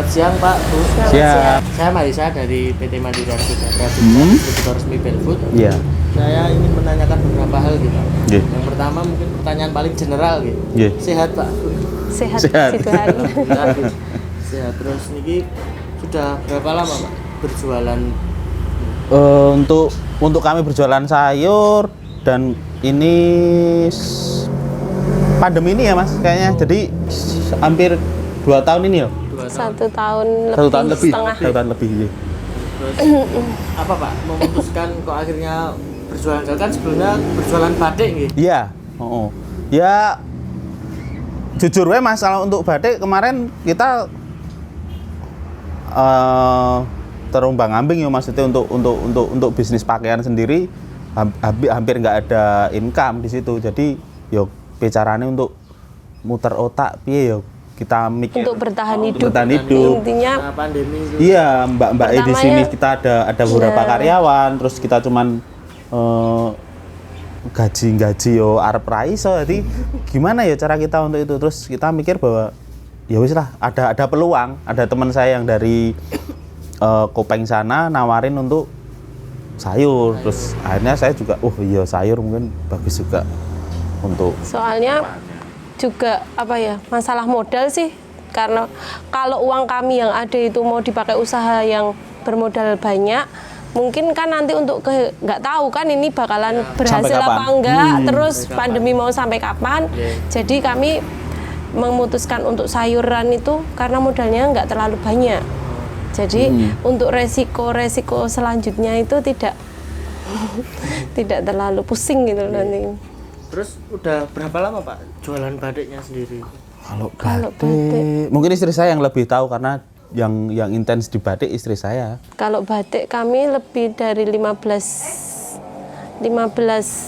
siang Pak, Bu. Siap. Saya Marisa dari PT Mandiri Sejahtera Distributor Resmi Belfood. Iya. Saya ingin menanyakan beberapa hal gitu. Iya. Yang pertama mungkin pertanyaan paling general gitu. Iya. Sehat Pak? Sehat. Sehat. Puji Tuhan. Alhamdulillah. Sehat. Terus niki sudah berapa lama Pak berjualan? Untuk kami berjualan sayur dan ini pandemi ini ya Mas kayaknya. Jadi hampir 2 tahun ini ya. 1 tahun lebih. 1 tahun lebih. Setengah. 1 tahun lebih. Iya. Terus apa Pak memutuskan kok akhirnya berjualan kan sebelumnya berjualan batik gitu? Iya. Oh. Ya jujur we Mas kalau untuk batik kemarin kita terombang-ambing ya Mas itu untuk bisnis pakaian sendiri hampir nggak ada income di situ. Jadi yo bicaranya untuk muter otak piye yo kita mikir Untuk bertahan hidup. bertahan hidup. Intinya Pandemi itu. Iya, Mbak di Pertamanya- sini kita ada beberapa Iya. karyawan, terus kita cuman gaji yo arep ra iso. Jadi gimana ya cara kita untuk itu? Terus kita mikir bahwa ya wis lah, ada peluang. Ada teman saya yang dari Kopeng sana nawarin untuk sayur. Terus akhirnya saya juga, iya sayur mungkin bagus juga untuk soalnya juga apa ya, masalah modal sih. Karena kalau uang kami yang ada itu mau dipakai usaha yang bermodal banyak, mungkin kan nanti untuk nggak tahu kan ini bakalan berhasil Sampai apa kapan? enggak, terus Sampai pandemi mau sampai kapan. Jadi kami memutuskan untuk sayuran itu karena modalnya nggak terlalu banyak. Jadi untuk resiko selanjutnya itu tidak tidak terlalu pusing gitu nanti. Terus udah berapa lama Pak jualan batiknya sendiri? Kalau Kalau batik, mungkin istri saya yang lebih tahu karena yang intens di batik istri saya. Kalau batik kami lebih dari 15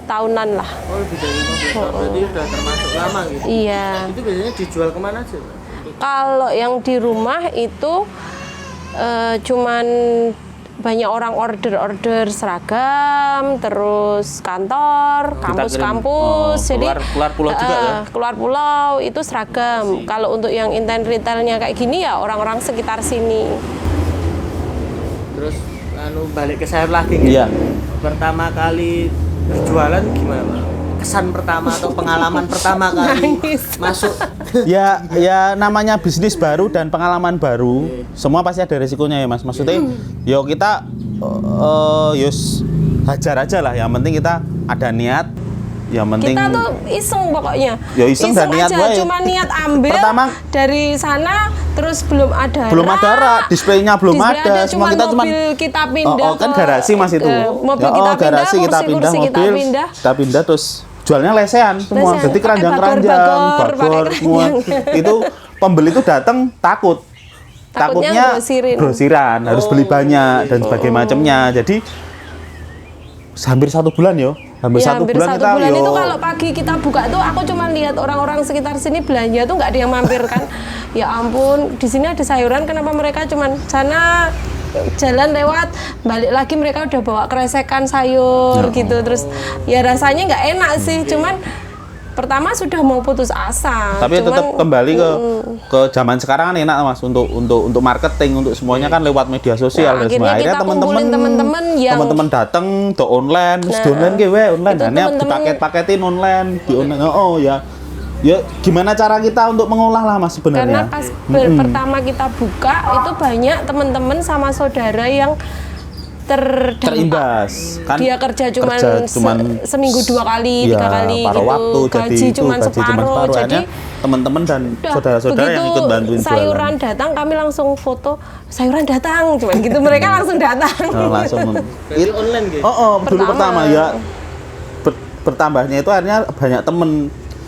tahunan lah. Oh lebih dari 15 tahun, berarti udah termasuk lama gitu? Iya. Itu biasanya dijual kemana aja Pak? Kalau yang di rumah itu cuman banyak orang order seragam, terus kantor, kampus-kampus. Jadi keluar pulau juga ya? Keluar pulau itu seragam. Kalau untuk yang intent retailnya kayak gini ya orang-orang sekitar sini. Terus balik ke sayur lagi gitu? Iya. Pertama kali berjualan gimana Pak? Kesan pertama atau pengalaman pertama kali masuk? Ya namanya bisnis baru dan pengalaman baru, semua pasti ada resikonya ya Mas. Maksudnya, yo kita yus hajar aja lah. Yang penting kita ada niat. Yang penting Kita tuh iseng pokoknya. Ya iseng dan niat aja, wae. cuma niat ambil Pertama- dari sana, terus belum ada rak. displaynya belum Display ada. Semua kita cuma mobil kita pindah kan garasi Mas itu. mobil Ya, kita pindah, garasi kita pindah kursi-kursi kita mobil, pindah. kita pindah terus jualnya lesehan semua. Lesehan. Jadi keranjang-keranjang, Pakai bagor bagor, semua. Itu pembeli itu datang takut. Takutnya grosiran, harus beli banyak dan sebagainya macamnya. Jadi hampir 1 bulan yo. Hampir Ya, satu hampir bulan 1 kita bulan yo. itu kalau pagi kita buka tuh aku cuma lihat orang-orang sekitar sini belanja tuh nggak ada yang mampir kan. Ya ampun, di sini ada sayuran, kenapa mereka cuman sana jalan lewat, balik lagi mereka udah bawa kresekan sayur gitu. Terus ya rasanya nggak enak sih, cuman pertama sudah mau putus asa. Tapi cuman, tetap kembali ke zaman sekarang kan enak Mas untuk marketing, untuk semuanya kan lewat media sosial. Nah, Dan akhirnya kita kumpulin teman-teman yang- teman-teman datang do online, terus do online ge we online. itu Hanya teman-teman- dipaket-paketin online, di online. Oh ya. Ya gimana cara kita untuk mengolah lah Mas sebenarnya. karena pas pertama kita buka itu banyak teman-teman sama saudara yang terimbas kan dia kerja cuman seminggu 2 kali, 3 ya, kali paruh gitu, waktu, gaji cuman separuh. Jadi Akhirnya teman-teman dan udah, saudara-saudara yang ikut bantuin sayuran jualan. datang, kami langsung foto sayuran datang, cuman gitu mereka langsung datang. Langsung Berarti online gitu? dulu Pertama. pertama ya bertambahnya itu akhirnya banyak temen.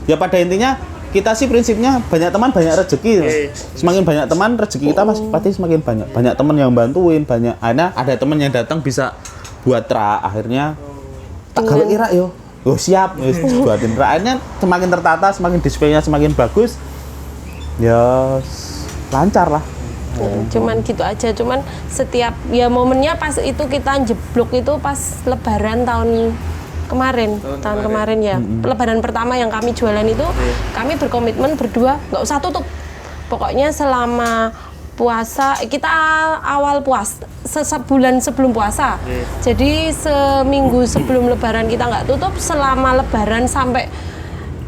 Ya pada intinya kita sih prinsipnya banyak teman banyak rezeki. Semakin banyak teman rezeki kita pasti semakin banyak. Banyak teman yang bantuin, banyak. Akhirnya ada teman yang datang bisa buat rak. Akhirnya tak gawe irak yo. Oh siap, wis buatin rak. Akhirnya semakin tertata, semakin displaynya semakin bagus. Ya lancar lah. Cuman gitu aja, cuman setiap ya momennya pas itu kita jeblok itu pas lebaran tahun kemarin ya. Lebaran pertama yang kami jualan itu kami berkomitmen berdua nggak usah tutup. Pokoknya selama puasa kita awal puasa sebulan sebelum puasa. Jadi seminggu sebelum lebaran kita nggak tutup, selama lebaran sampai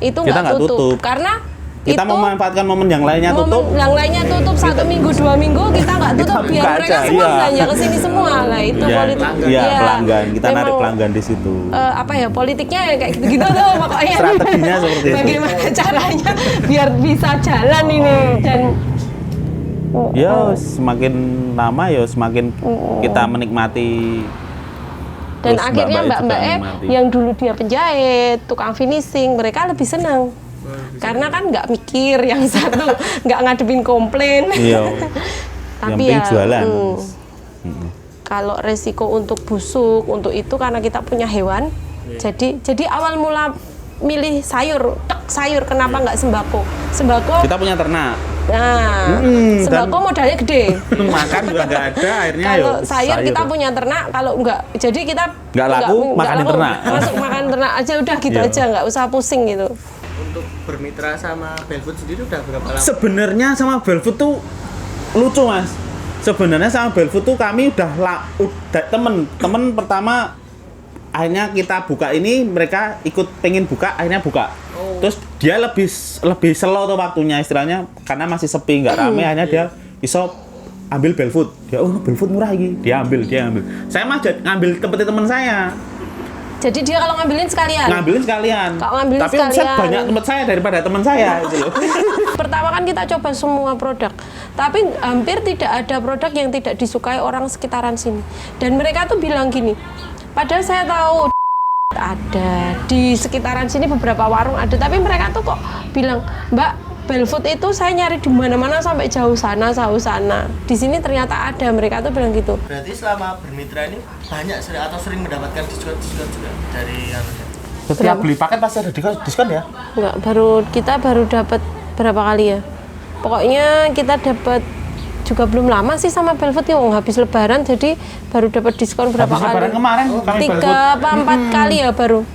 itu Kita nggak tutup. Karena kita itu memanfaatkan momen yang lainnya tutup. yang lainnya tutup 1 minggu 2 minggu kita nggak tutup Kita biar buka mereka aja, semua iya. belanja ke sini semua lah itu Iya, politik. iya, Ya, pelanggan. Kita narik memang, pelanggan di situ. apa ya politiknya ya kayak gitu-gitu tuh pokoknya. Strateginya seperti itu. Bagaimana caranya biar bisa jalan ini dan Ya semakin lama ya semakin kita menikmati. dan Terus akhirnya mbak-mbak juga mbak-mbak menikmati. yang dulu dia penjahit, tukang finishing, mereka lebih senang. Karena kan nggak mikir yang satu, nggak ngadepin komplain. Iya. Tapi Yang penting ya, jualan. kalau resiko untuk busuk, untuk itu karena kita punya hewan, jadi awal mula milih sayur, sayur kenapa nggak sembako? Sembako, Kita punya ternak. nah, sembako modalnya gede. Makan juga nggak ada, akhirnya Kalau yo sayur kita punya ternak, kalau enggak, jadi kita Nggak laku, makan laku, ternak. masuk makan ternak aja udah gitu Iya. aja, nggak usah pusing gitu. Untuk bermitra sama Belfood sendiri udah berapa lama? Sebenarnya sama Belfood tuh lucu mas. Sebenarnya sama Belfood tuh kami udah temen pertama akhirnya kita buka ini, mereka ikut pengen buka, akhirnya buka. Terus dia lebih slow tuh waktunya istilahnya karena masih sepi nggak rame, akhirnya dia iso ambil Belfood. Dia Belfood murah lagi, dia ambil. Saya mah ngambil tempatnya teman saya. Jadi dia kalau ngambilin sekalian. Ngambilin sekalian. Kalau ngambilin Tapi omset sekalian. banyak tempat saya daripada teman saya gitu loh. Pertama kan kita coba semua produk, tapi hampir tidak ada produk yang tidak disukai orang sekitaran sini. Dan mereka tuh bilang gini, padahal saya tahu ada di sekitaran sini beberapa warung ada, tapi mereka tuh kok bilang, Mbak, Belfood itu saya nyari di mana-mana sampai jauh sana. Di sini ternyata ada, mereka tuh bilang gitu. Berarti selama bermitra ini banyak sering mendapatkan diskon juga dari anunya. Setiap beli paket pasti ada diskon ya? Enggak, kita baru dapat berapa kali ya? Pokoknya kita dapat juga belum lama sih sama Belfood ya, habis lebaran jadi baru dapat diskon berapa Habis kali? lebaran kemarin kami 3 apa 4 kali ya baru.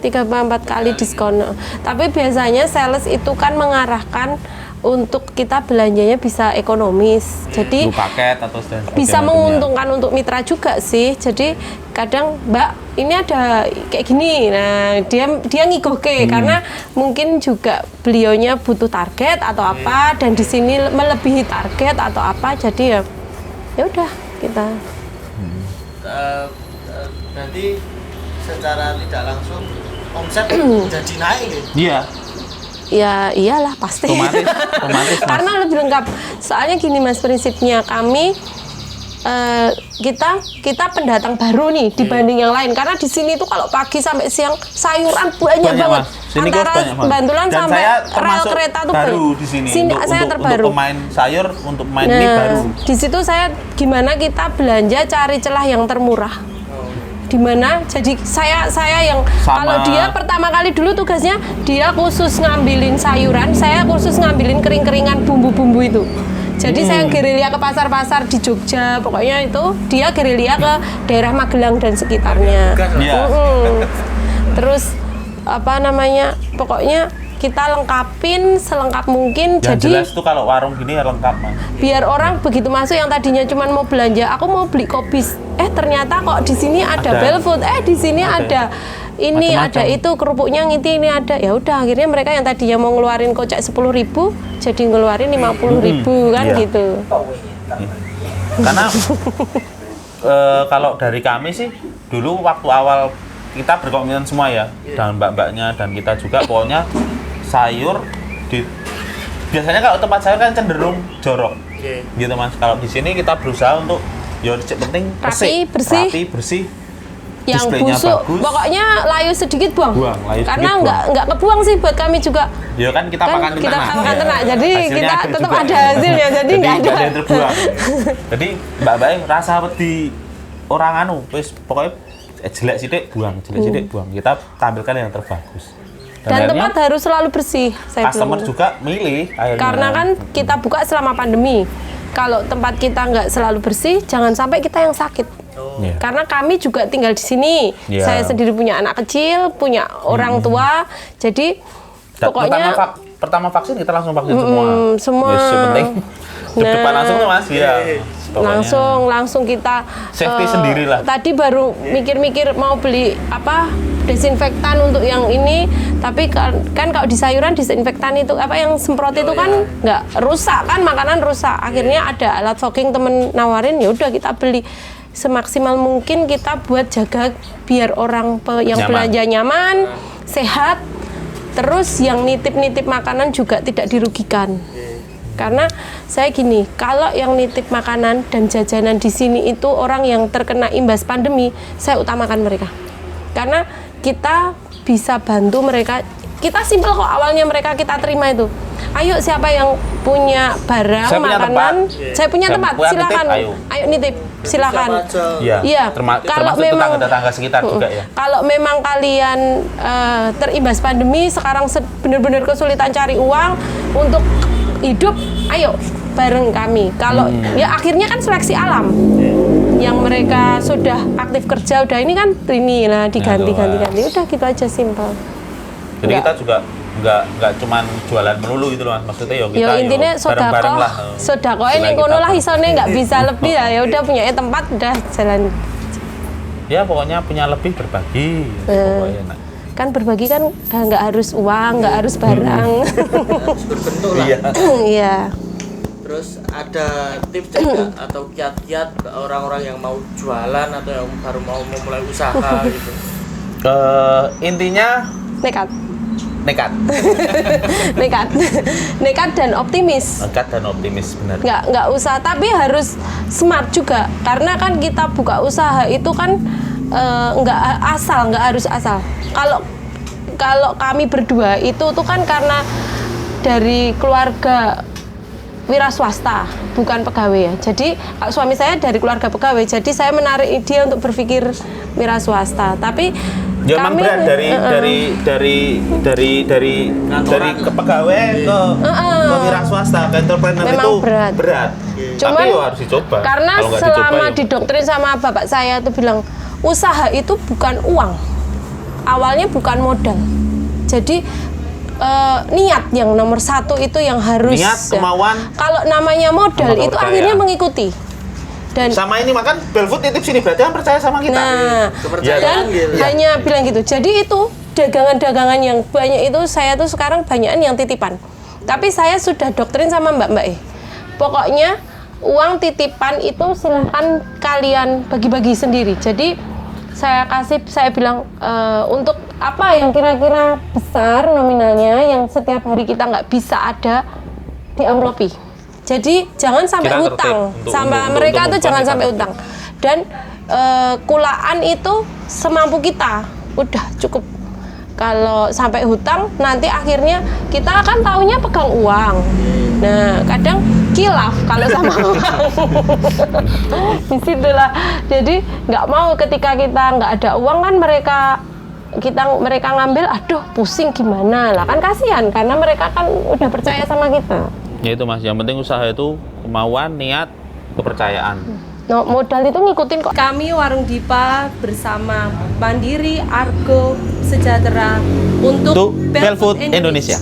3 apa 4 kali diskon. Tapi biasanya sales itu kan mengarahkan untuk kita belanjanya bisa ekonomis. Jadi paket atau bisa menguntungkan untuk mitra juga sih. Jadi kadang Mbak ini ada kayak gini, nah dia ngigoke karena mungkin juga beliaunya butuh target atau apa dan di sini melebihi target atau apa, jadi ya udah kita. Nanti secara tidak langsung omset jadi naik gitu. Iya. Ya iyalah pasti. Otomatis Mas. Karena lebih lengkap. Soalnya gini Mas, prinsipnya kami kita pendatang baru nih dibanding yang lain, karena di sini tuh kalau pagi sampai siang sayuran banyak banget. Mas. Sini Antara banyak, Mas. Bantulan Dan sampai saya rel termasuk kereta tuh baru banyak. di sini. Saya terbaru. Untuk pemain sayur, untuk pemain ini baru. Di situ saya gimana kita belanja cari celah yang termurah. Di mana jadi saya yang Sama. kalau dia pertama kali dulu tugasnya dia khusus ngambilin sayuran, saya khusus ngambilin kering-keringan bumbu-bumbu itu. Jadi saya gerilya ke pasar-pasar di Jogja, pokoknya itu dia gerilya ke daerah Magelang dan sekitarnya. Iya. Terus apa namanya, pokoknya kita lengkapin selengkap mungkin. Yang jadi jelas tuh kalau warung gini ya lengkap Mas. biar orang begitu masuk yang tadinya cuma mau belanja, aku mau beli kobis, ternyata kok di sini ada Belfood, di sini ada ini, Macam-macam. ada itu kerupuknya ini ada. Ya udah, akhirnya mereka yang tadinya mau ngeluarin kocek 10.000 jadi ngeluarin 50.000 kan Iya. gitu. Karena kalau dari kami sih dulu waktu awal kita berkomitmen semua ya, dan mbak-mbaknya dan kita juga, pokoknya sayur biasanya kalau tempat sayur kan cenderung jorok. Gitu Mas. Kalau di sini kita berusaha untuk ya penting Bersih. rapi, bersih. Yang Displaynya busuk, bagus. pokoknya layu sedikit buang. Layu Karena sedikit nggak kebuang sih buat kami juga. Ya kan kita makan Kita ternak. makan ternak, jadi Hasilnya kita ada tetap juga. ada hasilnya, jadi nggak ada. yang terbuang. Jadi mbak-mbak rasa wedi orang anu, wis pokoknya jelek sithik buang, buang. Kita tampilkan yang terbagus. Dan akhirnya tempat harus selalu bersih. Saya customer bilang. juga milih akhirnya. Karena kan kita buka selama pandemi. Kalau tempat kita nggak selalu bersih, jangan sampai kita yang sakit. Iya. Karena kami juga tinggal di sini. Iya. Saya sendiri punya anak kecil, punya orang tua. Jadi Dan pokoknya pertama vaksin kita langsung vaksin semua. semua Yes, yang penting Depan langsung tuh Mas, ya. Pokoknya langsung kita safety sendiri lah. Tadi baru mikir-mikir mau beli apa desinfektan untuk yang ini, tapi kan kalau di sayuran disinfektan itu apa yang semprot itu kan nggak rusak kan, makanan rusak. Akhirnya ada alat fogging, temen nawarin, ya udah kita beli. Semaksimal mungkin kita buat jaga biar orang yang belanja nyaman, sehat, terus yang nitip-nitip makanan juga tidak dirugikan. Karena saya gini, kalau yang nitip makanan dan jajanan di sini itu orang yang terkena imbas pandemi, saya utamakan mereka. Karena kita bisa bantu mereka. Kita simpel kok, awalnya mereka kita terima itu. Ayo siapa yang punya barang Saya punya makanan, tempat. saya punya Dan tempat, buat silakan. nitip, ayo. Nitip, silakan. Iya. Kalau termasuk memang tetangga-tetangga sekitar juga ya. Kalau memang kalian terimbas pandemi, sekarang benar-benar kesulitan cari uang untuk hidup, ayo bareng kami. Kalau ya akhirnya kan seleksi alam. Yang mereka sudah aktif kerja, udah ini kan ini lah diganti. Udah gitu aja simpel. Jadi kita juga nggak cuman jualan melulu gitu loh Mas. Maksudnya ya kita intinya bareng-bareng lah. sodako ini kono lah isone nggak bisa lebih ya udah punya tempat udah jalan. Ya pokoknya punya lebih berbagi. Pokoknya enak. Kan berbagi kan nggak harus uang, nggak harus barang. Berbentuk lah. Iya. Terus ada tips nggak atau kiat-kiat orang-orang yang mau jualan atau yang baru mau memulai usaha gitu? Intinya Nekat. Nekat dan optimis. Nekat dan optimis, benar. Nggak usah, tapi harus smart juga. Karena kan kita buka usaha itu kan nggak harus asal. Kalau kami berdua itu tuh kan karena dari keluarga wira swasta, bukan pegawai ya. Jadi suami saya dari keluarga pegawai, jadi saya menarik dia untuk berpikir wira swasta. Tapi ya memang berat dari kepegawaian ke wira swasta, ke entrepreneur memang itu berat. Cuman tapi harus dicoba. Karena Kalau nggak selama dicoba, didoktrin sama bapak saya tuh bilang usaha itu bukan uang, awalnya bukan modal. Jadi niat yang nomor satu itu yang harus. Niat, kemauan. Kalau namanya modal itu akhirnya mengikuti. Dan sama ini makan Belfood titip sini berarti kan percaya sama kita. Nah, Kepercayaan dan gitu. hanya bilang gitu. Jadi itu dagangan-dagangan yang banyak itu saya tuh sekarang banyakan yang titipan. Tapi saya sudah doktrin sama mbak-mbak pokoknya uang titipan itu silahkan kalian bagi-bagi sendiri. Jadi saya bilang untuk apa yang kira-kira besar nominalnya yang setiap hari kita nggak bisa ada di amplopi. Jadi jangan sampai Kita hutang sama untuk mereka tuh jangan sampai tertib. hutang. Dan kulaan itu semampu kita udah cukup. Kalau sampai hutang nanti akhirnya kita akan taunya pegang uang. Nah kadang kilaf kalau sama orang. Disitulah. Jadi nggak mau ketika kita nggak ada uang kan mereka ngambil, aduh pusing gimana lah kan kasihan karena mereka kan udah percaya sama kita. Ya itu Mas, yang penting usaha itu kemauan, niat, kepercayaan. No, modal itu ngikutin kok. Kami Warung Dipa bersama Mandiri, Argo, Sejahtera untuk Belfood Indonesia.